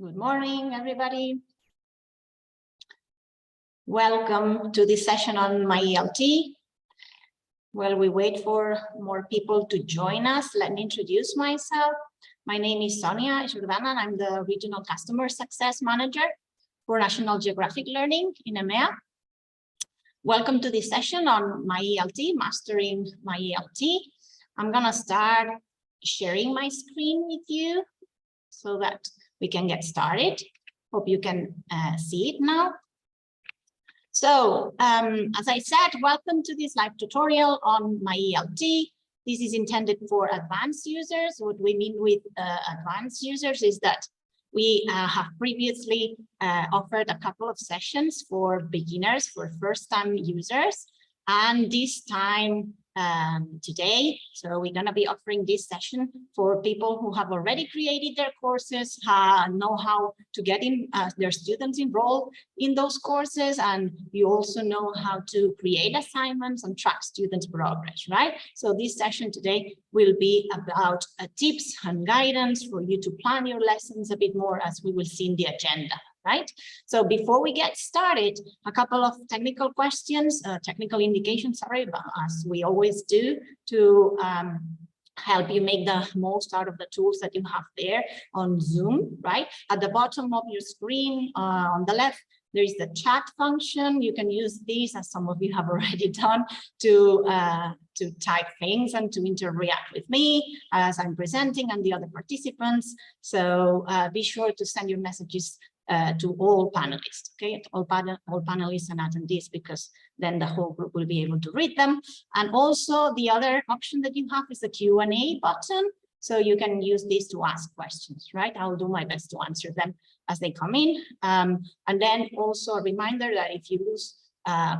Good morning, everybody. Welcome to this session on MyELT. While we wait for more people to join us, let me introduce myself. My name is Sonia Jordana, and I'm the Regional Customer Success Manager for National Geographic Learning in EMEA. Welcome to this session on MyELT, Mastering MyELT. I'm gonna start sharing my screen with you so that we can get started. Hope you can see it now. So, as I said, welcome to this live tutorial on MyELT. This is intended for advanced users. What we mean with advanced users is that we have previously offered a couple of sessions for beginners, for first-time users. And this time, today, so we're going to be offering this session for people who have already created their courses, know how to get their students enrolled in those courses, and you also know how to create assignments and track students' progress, right? So this session today will be about tips and guidance for you to plan your lessons a bit more, as we will see in the agenda. Right. So before we get started, a couple of technical questions, technical indications, sorry, but as we always do to help you make the most out of the tools that you have there on Zoom, right? At the bottom of your screen on the left, there is the chat function. You can use this, as some of you have already done, to type things and to interact with me as I'm presenting and the other participants. So be sure to send your messages to all panelists, okay? All panelists and attendees, because then the whole group will be able to read them. And also the other option that you have is the Q&A button. So you can use this to ask questions, right? I'll do my best to answer them as they come in. And then also a reminder that if you lose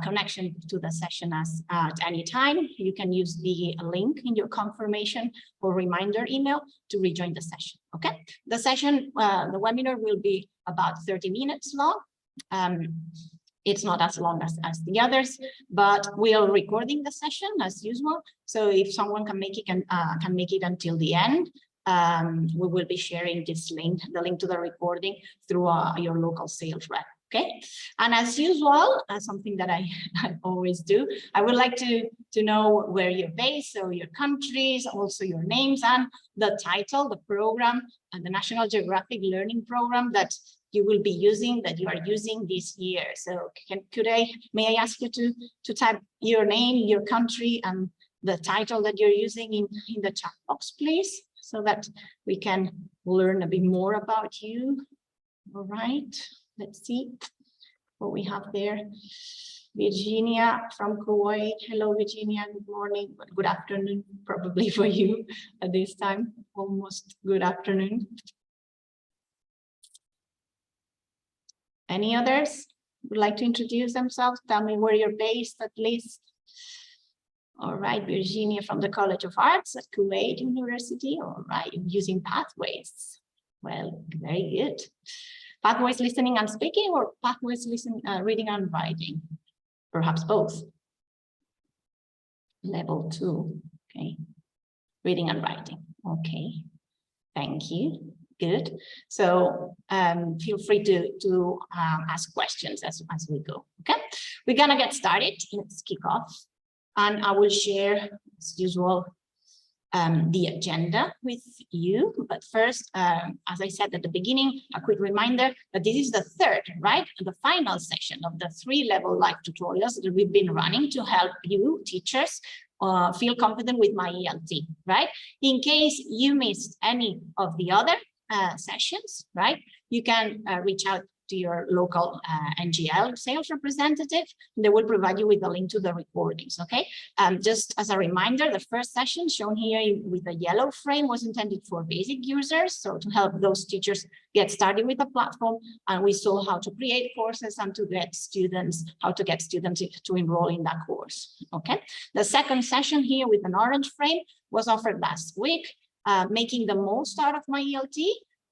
connection to the session at any time, you can use the link in your confirmation or reminder email to rejoin the session, okay? The session, the webinar will be about 30 minutes long. It's not as long as the others, but we are recording the session as usual. So if someone can make it until the end, we will be sharing this link, the link to the recording, through your local sales rep. Okay, and as usual, something that I always do, I would like to know where you're based, so your countries, also your names, and the title, the program, and the National Geographic Learning Program that you will be using, that you are using this year. So may I ask you to type your name, your country, and the title that you're using in the chat box, please, so that we can learn a bit more about you. All right. Let's see what we have there. Virginia from Kuwait. Hello, Virginia. Good morning, but good afternoon, probably for you at this time. Almost good afternoon. Any others would like to introduce themselves? Tell me where you're based, at least. All right, Virginia from the College of Arts at Kuwait University. All right, using Pathways. Well, very good. Pathways listening and speaking, or Pathways reading and writing? Perhaps both. Level 2, okay. Reading and writing, okay. Thank you, good. So feel free to ask questions as we go, okay? We're gonna get started, let's kick off. And I will share, as usual, the agenda with you. But first, as I said at the beginning, a quick reminder that this is the third, right? The final session of the 3-level live tutorials that we've been running to help you, teachers, feel confident with MyELT, right? In case you missed any of the other sessions, right? You can reach out to your local NGL sales representative. They will provide you with a link to the recordings, okay? Just as a reminder, the first session shown here with the yellow frame was intended for basic users, so to help those teachers get started with the platform, and we saw how to create courses and to get students, how to get students to enroll in that course, okay? The second session here with an orange frame was offered last week, making the most out of MyELT.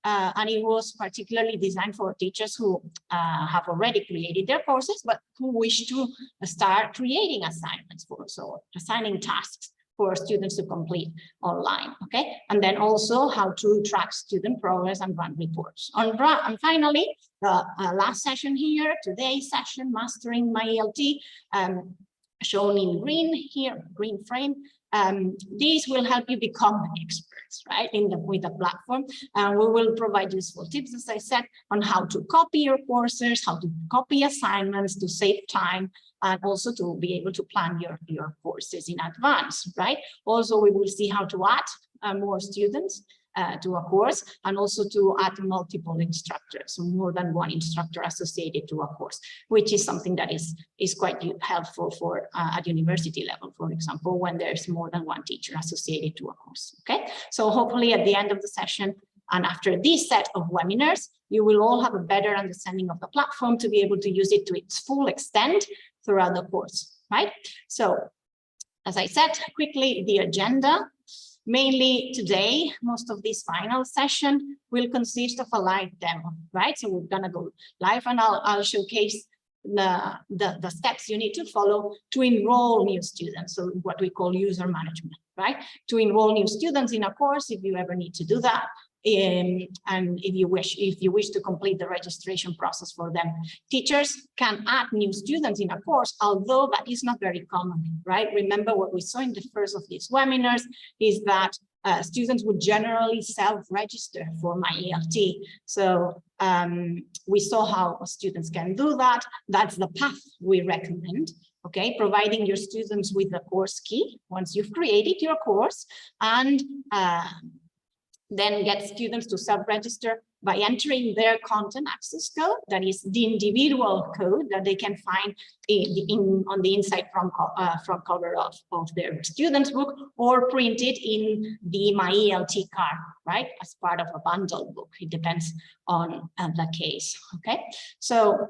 And it was particularly designed for teachers who have already created their courses, but who wish to start creating assignments so assigning tasks for students to complete online, okay? And then also how to track student progress and run reports. And finally, the last session here, today's session, Mastering MyELT, shown in green here, green frame. These will help you become experts, right, with the platform. We will provide useful tips, as I said, on how to copy your courses, how to copy assignments to save time, and also to be able to plan your courses in advance, right? Also, we will see how to add more students to a course, and also to add multiple instructors, so more than one instructor associated to a course, which is something that is quite helpful for at university level, for example, when there's more than one teacher associated to a course, okay? So hopefully at the end of the session, and after this set of webinars, you will all have a better understanding of the platform to be able to use it to its full extent throughout the course, right? So, as I said, quickly, the agenda. Mainly today, most of this final session will consist of a live demo, right? So we're gonna go live, and I'll showcase the steps you need to follow to enroll new students. So what we call user management, right? To enroll new students in a course, if you ever need to do that. And if you wish to complete the registration process for them. Teachers can add new students in a course, although that is not very common, right? Remember what we saw in the first of these webinars is that students would generally self-register for MyELT. So we saw how students can do that. That's the path we recommend. Okay, providing your students with the course key once you've created your course, and then get students to self-register by entering their content access code, that is the individual code that they can find on the inside front cover of their student's book, or printed in the MyELT card, right, as part of a bundle book. It depends on the case, okay? So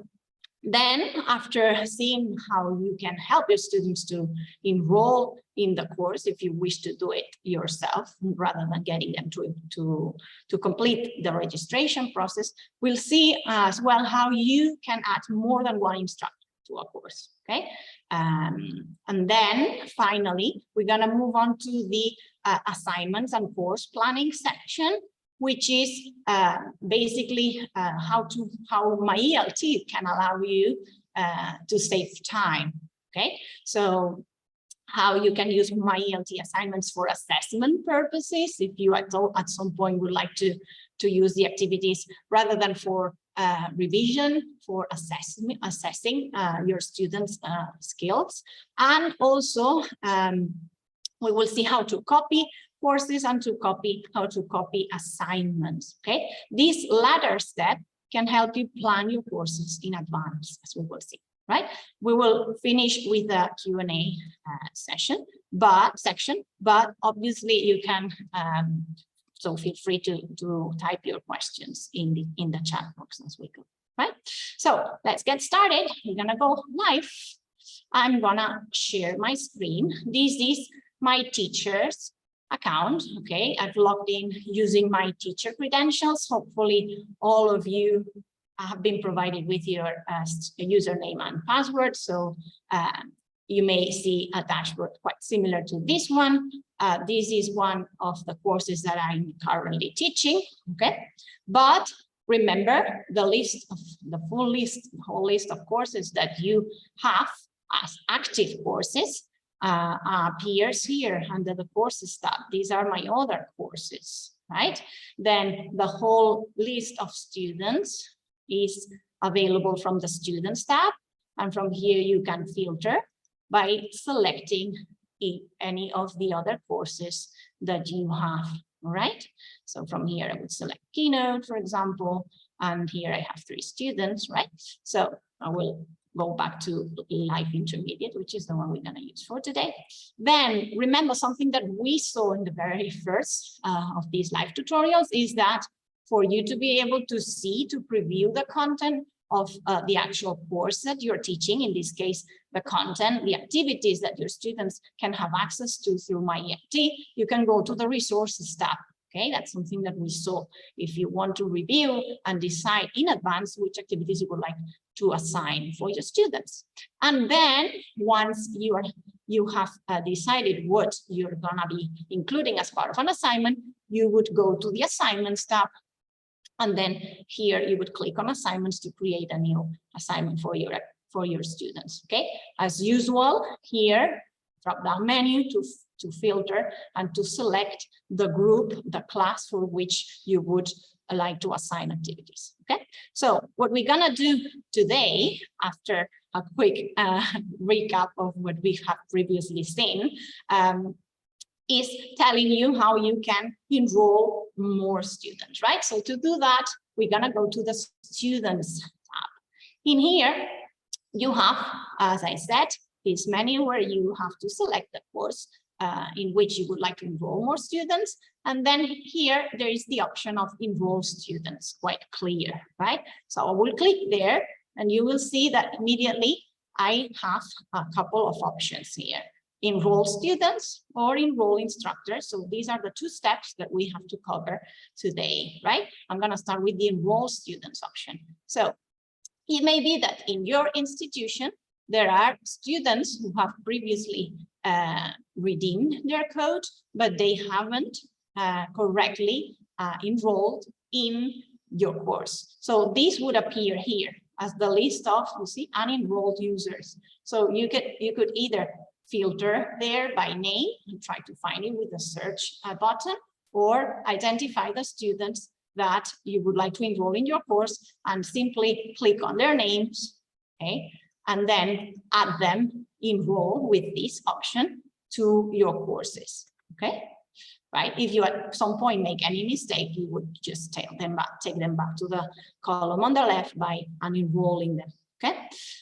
then, after seeing how you can help your students to enroll in the course, if you wish to do it yourself, rather than getting them to complete the registration process, we'll see as well how you can add more than one instructor to a course, okay? And then, finally, we're gonna move on to the assignments and course planning section, which is basically how MyELT can allow you to save time, okay? So how you can use MyELT assignments for assessment purposes, if you at some point would like to use the activities rather than for revision, for assessing your students' skills. And also, we will see how to copy courses and how to copy assignments, okay? This latter step can help you plan your courses in advance, as we will see, right? We will finish with a Q&A section, but obviously you can, so feel free to type your questions in the chat box as we go, right? So let's get started. We're gonna go live. I'm gonna share my screen. This is my teacher's account, okay? I've logged in using my teacher credentials. Hopefully all of you have been provided with your username and password, so you may see a dashboard quite similar to this one. This is one of the courses that I'm currently teaching, okay? But remember, the whole list of courses that you have as active courses appears here under the courses tab. These are my other courses, right? Then the whole list of students is available from the students tab, and from here you can filter by selecting any of the other courses that you have, all right? So from here I would select Keynote, for example, and here I have 3 students, right? So I will go back to Live Intermediate, which is the one we're going to use for today. Then remember, something that we saw in the very first of these live tutorials is that for you to be able to see, to preview the content of the actual course that you're teaching, in this case, the content, the activities that your students can have access to through MyELT, you can go to the Resources tab. Okay, that's something that we saw. If you want to review and decide in advance which activities you would like to assign for your students. And then once you are you have decided what you're gonna be including as part of an assignment, you would go to the assignments tab, and then here you would click on assignments to create a new assignment for your students. Okay, as usual, here drop down menu to filter and to select the group, the class for which you would like to assign activities. Okay, so what we're gonna do today, after a quick recap of what we have previously seen, is telling you how you can enroll more students, right? So to do that, we're gonna go to the Students tab. In here, you have, as I said, this menu where you have to select the course in which you would like to enroll more students. And then here, there is the option of enroll students, quite clear, right? So I will click there and you will see that immediately I have a couple of options here. Enroll students or enroll instructors. So these are the two steps that we have to cover today, right? I'm gonna start with the enroll students option. So it may be that in your institution, there are students who have previously redeemed their code, but they haven't correctly enrolled in your course. So this would appear here as the list of, you see, unenrolled users. So you could either filter there by name and try to find it with the search button, or identify the students that you would like to enroll in your course and simply click on their names, okay, and then add them, enroll with this option to your courses, okay? Right? If you at some point make any mistake, you would just take them back to the column on the left by unenrolling them. Okay.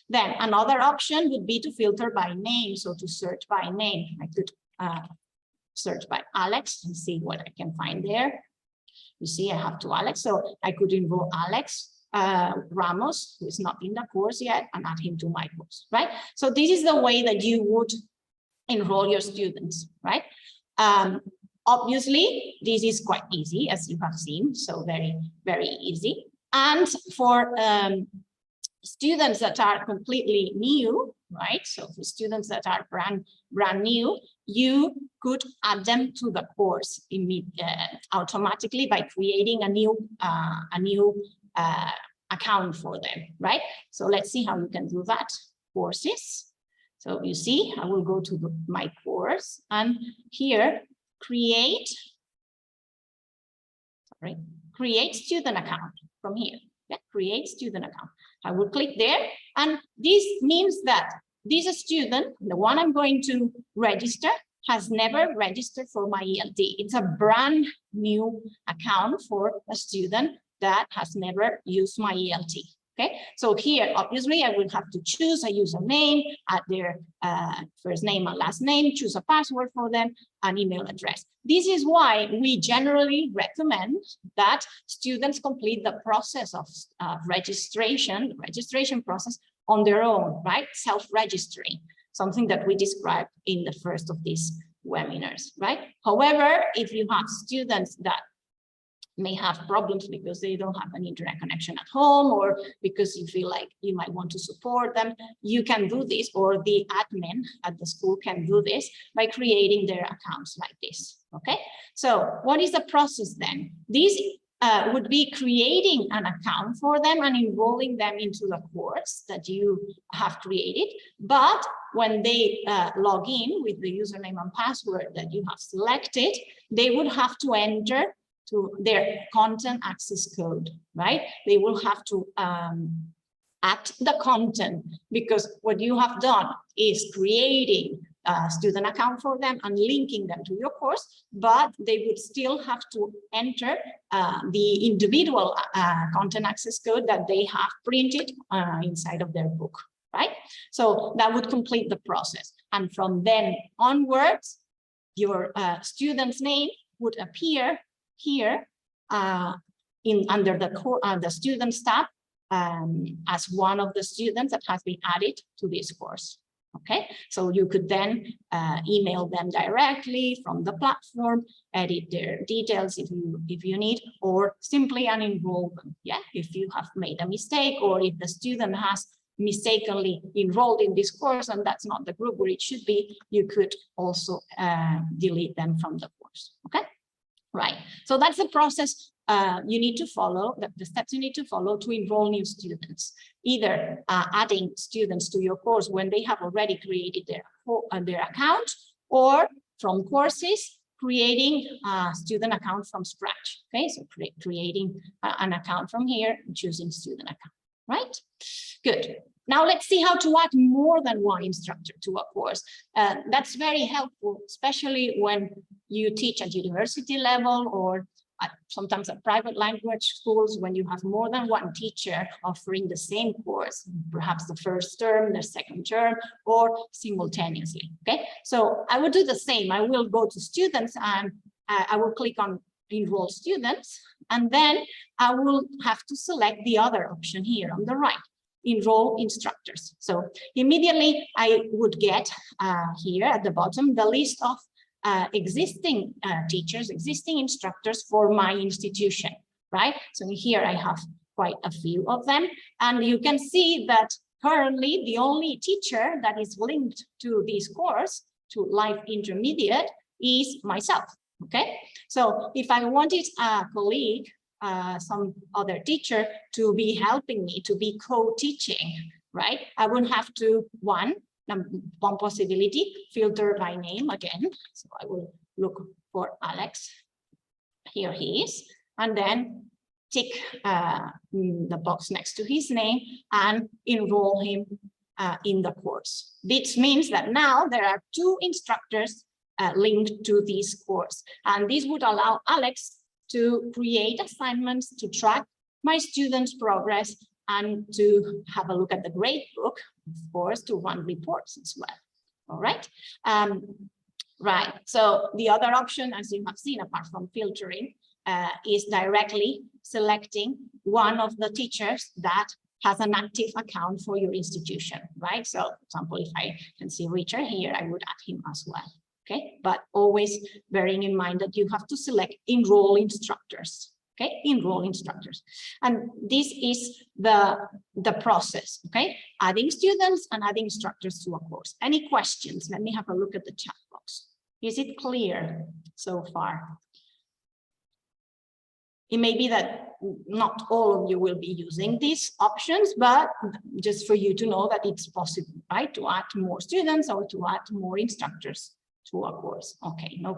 Then another option would be to filter by name. So to search by name, I could search by Alex and see what I can find there. You see, I have two Alex, so I could enroll Alex Ramos, who is not in the course yet, and add him to my course, right? So this is the way that you would enroll your students, right? Obviously, this is quite easy, as you have seen, so very, very easy. And for students that are completely new, right? So for students that are brand new, you could add them to the course automatically by creating a new account for them, right? So let's see how you can do that. Courses. So you see, I will go to my course and here create student account from here. Yeah, create student account. I will click there, and this means that this student, the one I'm going to register, has never registered for MyELT. It's a brand new account for a student that has never used MyELT. Okay, so here, obviously, I will have to choose a username, add their first name and last name, choose a password for them, an email address. This is why we generally recommend that students complete the process of registration process on their own, right? Self-registering, something that we described in the first of these webinars, right? However, if you have students that may have problems because they don't have an internet connection at home, or because you feel like you might want to support them, you can do this, or the admin at the school can do this by creating their accounts like this. Okay, so what is the process then? This would be creating an account for them and enrolling them into the course that you have created. But when they log in with the username and password that you have selected, they would have to enter to their content access code, right? They will have to add the content, because what you have done is creating a student account for them and linking them to your course, but they would still have to enter the individual content access code that they have printed inside of their book, right? So that would complete the process. And from then onwards, your student's name would appear here under the students tab as one of the students that has been added to this course. Okay, so you could then email them directly from the platform, edit their details if you need, or simply unenroll them. Yeah, if you have made a mistake, or if the student has mistakenly enrolled in this course and that's not the group where it should be, you could also delete them from the course. Okay, right. So that's the process you need to follow, the steps you need to follow to enroll new students. Either adding students to your course when they have already created their account, or from courses, creating a student account from scratch. Okay, so creating an account from here, choosing student account, right? Good. Now let's see how to add more than one instructor to a course. That's very helpful, especially when you teach at university level or sometimes at private language schools, when you have more than one teacher offering the same course, perhaps the first term, the second term, or simultaneously. Okay, so I will do the same. I will go to students and I will click on enroll students, and then I will have to select the other option here on the right, enroll instructors. So immediately I would get here at the bottom the list of existing teachers, existing instructors for my institution, right? So here I have quite a few of them, and you can see that currently the only teacher that is linked to this course, to Life Intermediate, is myself. Okay, so if I wanted a colleague, some other teacher to be helping me, to be co-teaching, right, I would have to one possibility, filter by name again. So I will look for Alex. Here he is, and then tick the box next to his name and enroll him in the course. This means that now there are two instructors linked to this course, and this would allow Alex to create assignments, to track my students' progress, and to have a look at the grade book, of course, to run reports as well. All right. Right. So the other option, as you have seen, apart from filtering, is directly selecting one of the teachers that has an active account for your institution, right? So, for example, if I can see Richard here, I would add him as well. Okay, but always bearing in mind that you have to select enroll instructors. Okay, enroll instructors, and this is the process. Okay, adding students and adding instructors to a course. Any questions? Let me have a look at the chat box. Is it clear so far? It may be that not all of you will be using these options, but just for you to know that it's possible, right, to add more students or to add more instructors to a course. Okay, no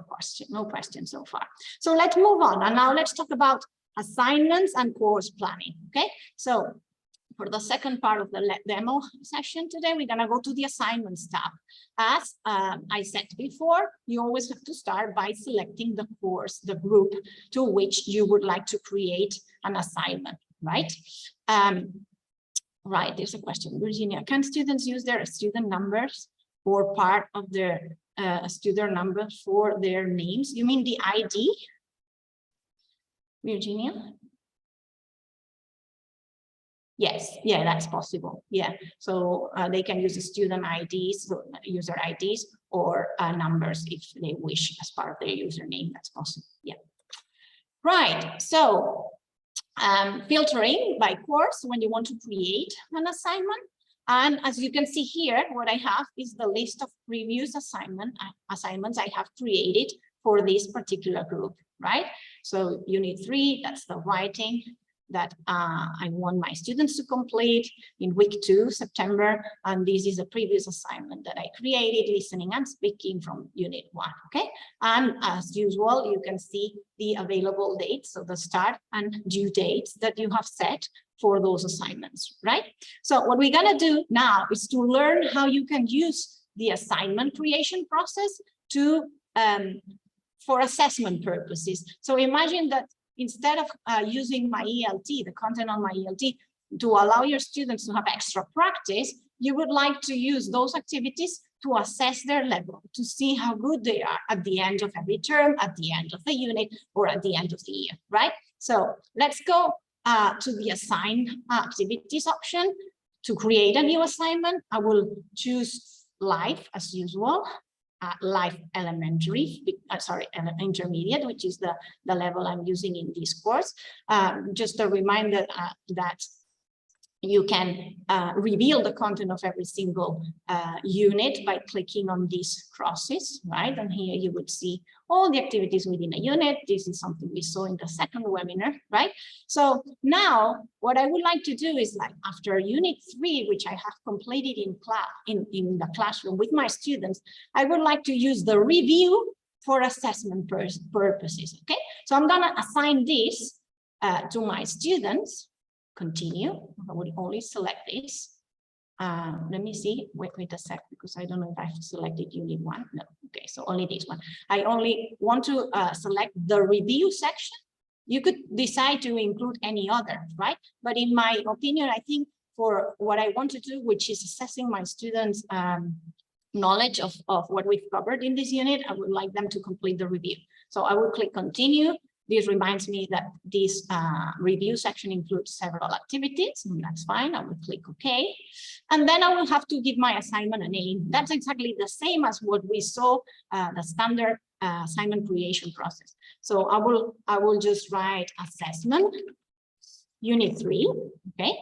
question so far. So let's move on, and now let's talk about assignments and course planning. Okay, so for the second part of the demo session today, we're gonna go to the assignments tab. As I said before, you always have to start by selecting the course, the group to which you would like to create an assignment, right? Right, there's a question, Virginia. Can students use their student numbers or part of their student number for their names? You mean the ID, Virginia? Yes, yeah, that's possible. Yeah, so they can use the student IDs, so user IDs, or numbers if they wish as part of their username. That's possible. Yeah. Right. So filtering by course when you want to create an assignment. And as you can see here, what I have is the list of previous assignments I have created for this particular group, right? So unit 3, that's the writing that I want my students to complete in week 2, September. And this is a previous assignment that I created, listening and speaking from unit 1, okay? And as usual, you can see the available dates, so the start and due dates that you have set for those assignments, right? So what we're gonna do now is to learn how you can use the assignment creation process to for assessment purposes. So imagine that instead of using MyELT, the content on MyELT, to allow your students to have extra practice, you would like to use those activities to assess their level, to see how good they are at the end of every term, at the end of the unit, or at the end of the year, right? So let's go to the assign activities option. To create a new assignment, I will choose life as usual. Life elementary, intermediate, which is the level I'm using in this course. Just a reminder that you can reveal the content of every single unit by clicking on these crosses, right? And here you would see all the activities within a unit. This is something we saw in the second webinar, right? So now what I would like to do is, like, after unit 3, which I have completed in class, in the classroom with my students, I would like to use the review for assessment purposes, okay? So I'm gonna assign this to my students. Continue. I will only select this. Let me see. Wait a sec, because I don't know if I've selected unit 1. No. Okay, so only this one. I only want to select the review section. You could decide to include any other, right? But in my opinion, I think for what I want to do, which is assessing my students' knowledge of what we've covered in this unit, I would like them to complete the review. So I will click continue. This reminds me that this review section includes several activities, and that's fine. I will click OK. And then I will have to give my assignment a name. That's exactly the same as what we saw, the standard assignment creation process. So I will just write assessment, unit 3, okay?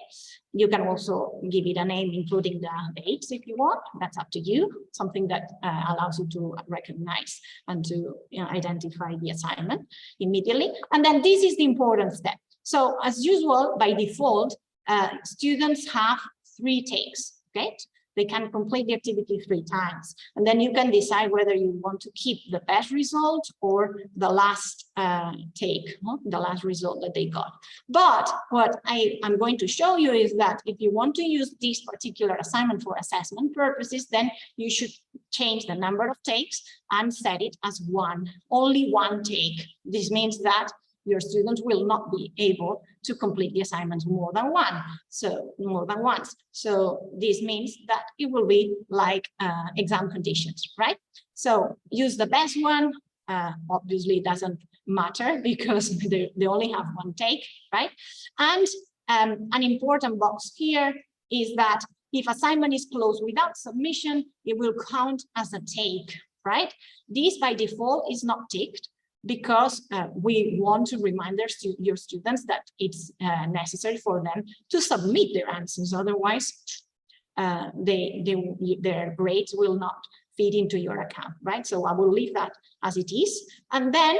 You can also give it a name, including the dates if you want. That's up to you. Something that allows you to recognize and to identify the assignment immediately. And then this is the important step. So as usual, by default, students have 3 takes, okay? They can complete the activity 3 times. And then you can decide whether you want to keep the best result or the last take, the last result that they got. But what I'm going to show you is that if you want to use this particular assignment for assessment purposes, then you should change the number of takes and set it as 1, only 1 take. This means that your students will not be able to complete the assignments more than once. So this means that it will be like exam conditions, right? So use the best one. Obviously, it doesn't matter because they only have 1 take, right? And an important box here is that if assignment is closed without submission, it will count as a take, right? This by default is not ticked, because we want to remind your students that it's necessary for them to submit their answers. Otherwise, their grades will not feed into your account, right? So I will leave that as it is. And then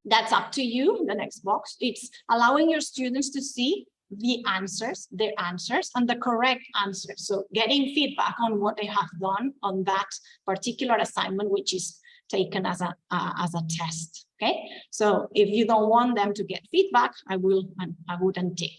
that's up to you, the next box. It's allowing your students to see the answers, their answers, and the correct answers. So getting feedback on what they have done on that particular assignment, which is taken as a test. Okay, so if you don't want them to get feedback, I wouldn't tick.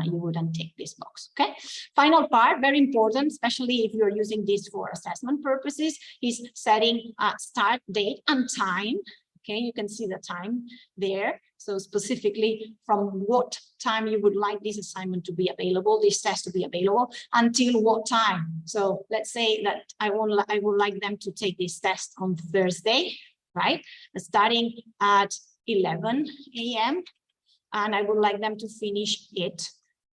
You wouldn't tick this box. Okay, final part, very important, especially if you're using this for assessment purposes, is setting a start date and time. Okay, you can see the time there. So specifically from what time you would like this assignment to be available, this test to be available, until what time. So let's say that I would like them to take this test on Thursday, right? Starting at 11 a.m. And I would like them to finish it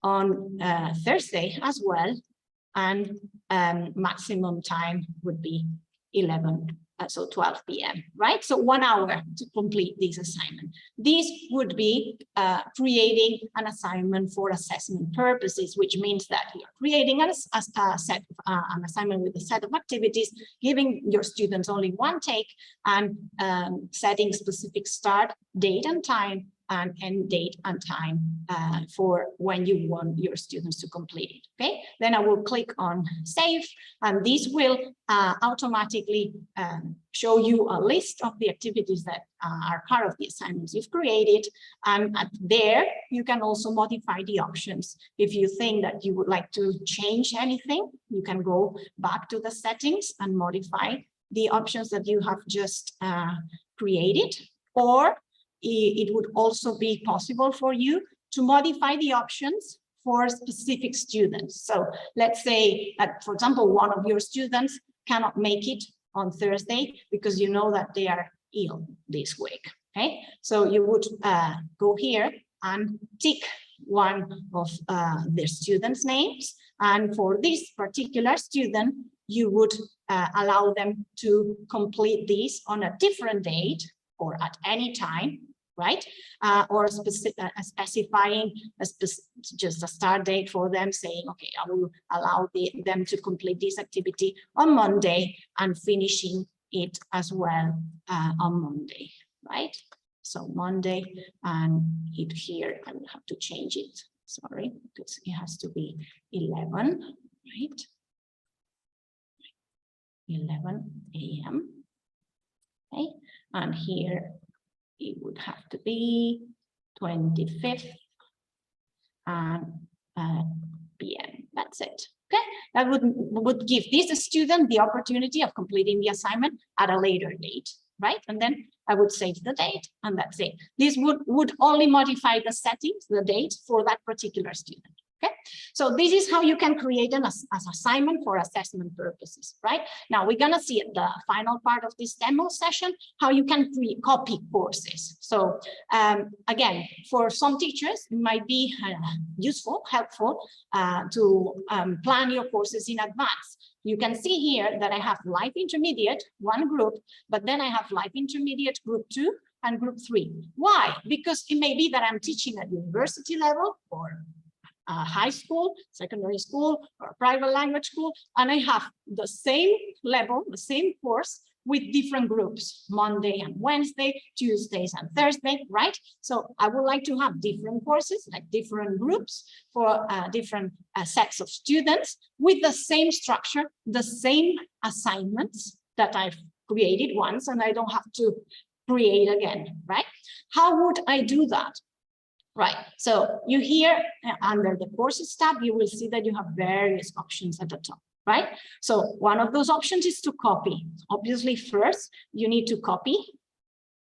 on Thursday as well. And maximum time would be 12 p.m., right? So 1 hour to complete this assignment. This would be creating an assignment for assessment purposes, which means that you're creating an assignment with a set of activities, giving your students only 1 take, and setting specific start date and time and end date and time for when you want your students to complete it. Okay, then I will click on save, and this will automatically show you a list of the activities that are part of the assignments you've created. And there you can also modify the options. If you think that you would like to change anything, you can go back to the settings and modify the options that you have just created, or it would also be possible for you to modify the options for specific students. So let's say that, for example, one of your students cannot make it on Thursday because you know that they are ill this week. Okay, so you would go here and tick one of their students' names. And for this particular student, you would allow them to complete this on a different date or at any time, right? Or specifying just a start date for them, saying, okay, I will allow them to complete this activity on Monday and finishing it as well on Monday, right? So Monday, and it here, I will have to change it, sorry, because it has to be 11, right? 11 a.m. Okay, and here it would have to be 25th and p.m. That's it. Okay, that would give this student the opportunity of completing the assignment at a later date, right? And then I would save the date, and that's it. This would only modify the settings, the date for that particular student. Okay, so this is how you can create an assignment for assessment purposes, right? Now we're gonna see at the final part of this demo session how you can copy courses. So again, for some teachers, it might be useful, helpful to plan your courses in advance. You can see here that I have live intermediate, one group, but then I have live intermediate group 2 and group 3. Why? Because it may be that I'm teaching at university level or high school, secondary school, or private language school, and I have the same level, the same course with different groups, Monday and Wednesday, Tuesdays and Thursday, right? So I would like to have different courses, like different groups for different sets of students with the same structure, the same assignments that I've created once, and I don't have to create again, right? How would I do that? Right, so you here under the courses tab, you will see that you have various options at the top, right? So one of those options is to copy. Obviously, first you need to copy,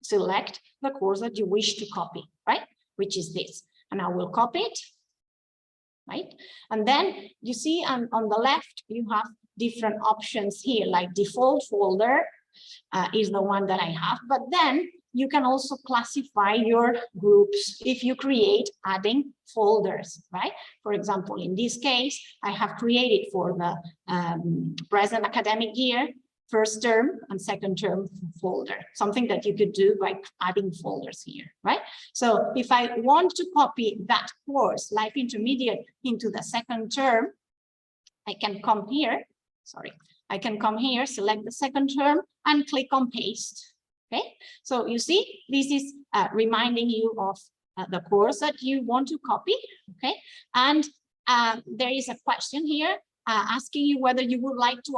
select the course that you wish to copy, right? Which is this, and I will copy it, right? And then you see on the left, you have different options here, like default folder is the one that I have, but then you can also classify your groups if you create adding folders, right? For example, in this case, I have created for the present academic year, first term and second term folder, something that you could do by adding folders here, right? So if I want to copy that course, Life Intermediate, into the second term, I can come here, sorry, I can come here, select the second term and click on paste. Okay, so you see, this is reminding you of the course that you want to copy. Okay, and there is a question here asking you whether you would like to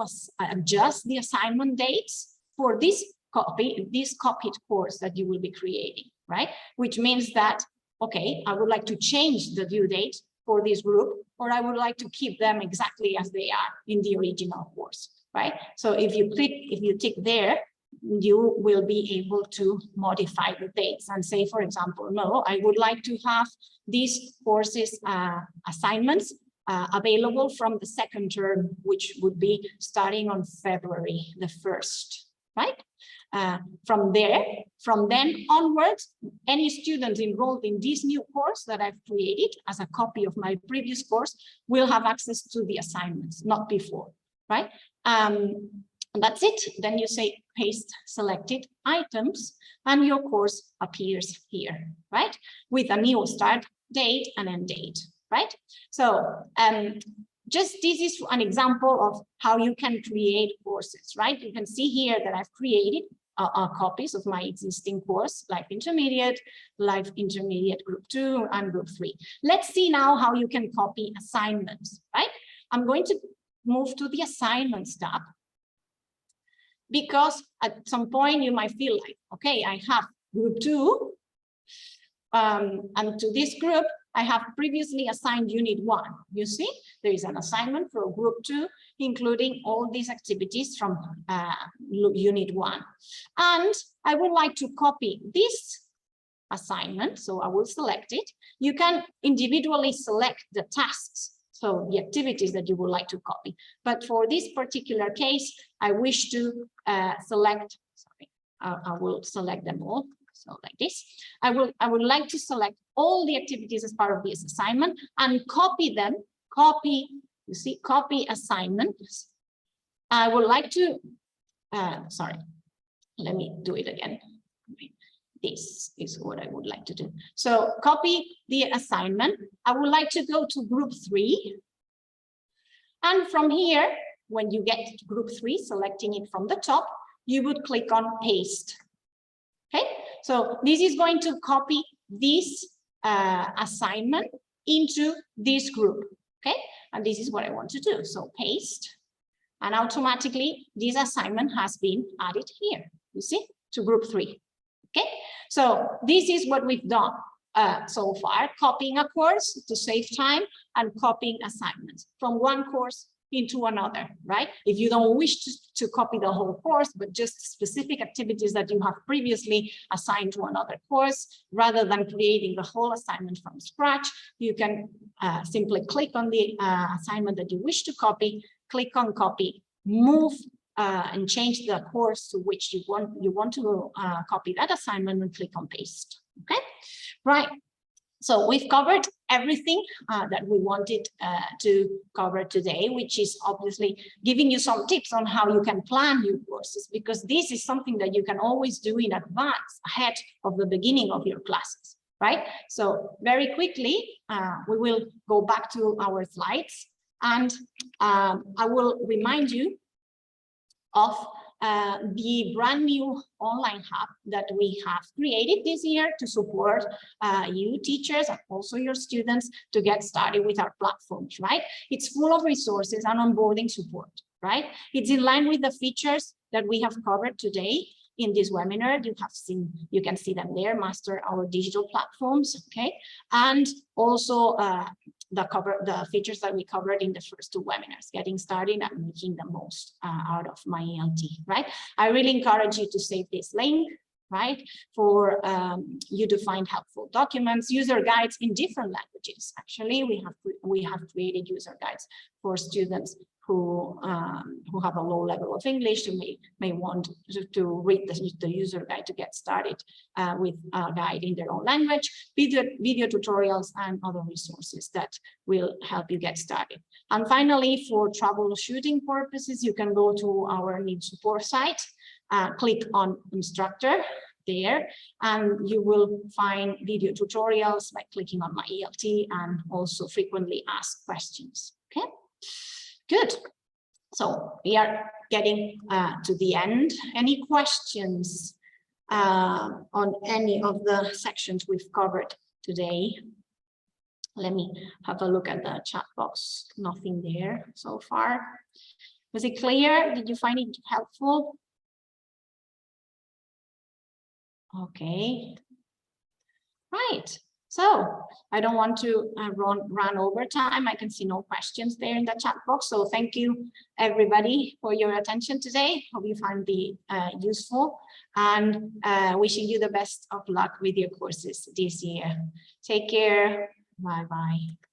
adjust the assignment dates for this copied course that you will be creating, right? Which means that, okay, I would like to change the due date for this group, or I would like to keep them exactly as they are in the original course, right? So if you tick there, you will be able to modify the dates and say, for example, no, I would like to have these courses assignments available from the second term, which would be starting on February the 1st, right? From then onwards, any student enrolled in this new course that I've created as a copy of my previous course will have access to the assignments, not before, right? And that's it. Then you say paste selected items and your course appears here, right? With a new start date and end date, right? So just this is an example of how you can create courses, right? You can see here that I've created copies of my existing course, Life Intermediate Group 2 and Group 3. Let's see now how you can copy assignments, right? I'm going to move to the assignments tab, because at some point you might feel like, okay, I have group 2, and to this group, I have previously assigned unit 1. You see, there is an assignment for group 2, including all these activities from unit 1. And I would like to copy this assignment, so I will select it. You can individually select the tasks, so the activities that you would like to copy. But for this particular case, I wish to select, sorry, I will select them all. So like this, I would like to select all the activities as part of this assignment and copy them, you see, copy assignments. I would like to, sorry, let me do it again. this is what I would like to do. So copy the assignment. I would like to go to group 3. And from here, when you get to group 3, selecting it from the top, you would click on paste. Okay, so this is going to copy this assignment into this group. Okay, and this is what I want to do. So paste, and automatically this assignment has been added here, you see, to group 3. Okay, so this is what we've done so far, copying a course to save time and copying assignments from one course into another, right? If you don't wish to copy the whole course, but just specific activities that you have previously assigned to another course, rather than creating the whole assignment from scratch, you can simply click on the assignment that you wish to copy, click on copy, move and change the course to which you want to copy that assignment, and click on paste. Okay, right. So we've covered everything that we wanted to cover today, which is obviously giving you some tips on how you can plan your courses, because this is something that you can always do in advance, ahead of the beginning of your classes, right? So very quickly, we will go back to our slides, and I will remind you of the brand new online hub that we have created this year to support you teachers and also your students to get started with our platforms, right? It's full of resources and onboarding support, right? It's in line with the features that we have covered today in this webinar. You can see them there, master our digital platforms, okay? And also the features that we covered in the first 2 webinars, getting started and making the most out of MyELT, right? I really encourage you to save this link, right? For you to find helpful documents, user guides in different languages. Actually, we have created user guides for students who have a low level of English, who may want to read the user guide to get started with a guide in their own language, video tutorials, and other resources that will help you get started. And finally, for troubleshooting purposes, you can go to our need support site, click on instructor there, and you will find video tutorials by clicking on MyELT, and also frequently asked questions. Okay. Good. So we are getting to the end. Any questions on any of the sections we've covered today? Let me have a look at the chat box. Nothing there so far. Was it clear? Did you find it helpful? Okay. Right. So I don't want to run over time. I can see no questions there in the chat box. So thank you, everybody, for your attention today. Hope you find it useful, and wishing you the best of luck with your courses this year. Take care. Bye-bye.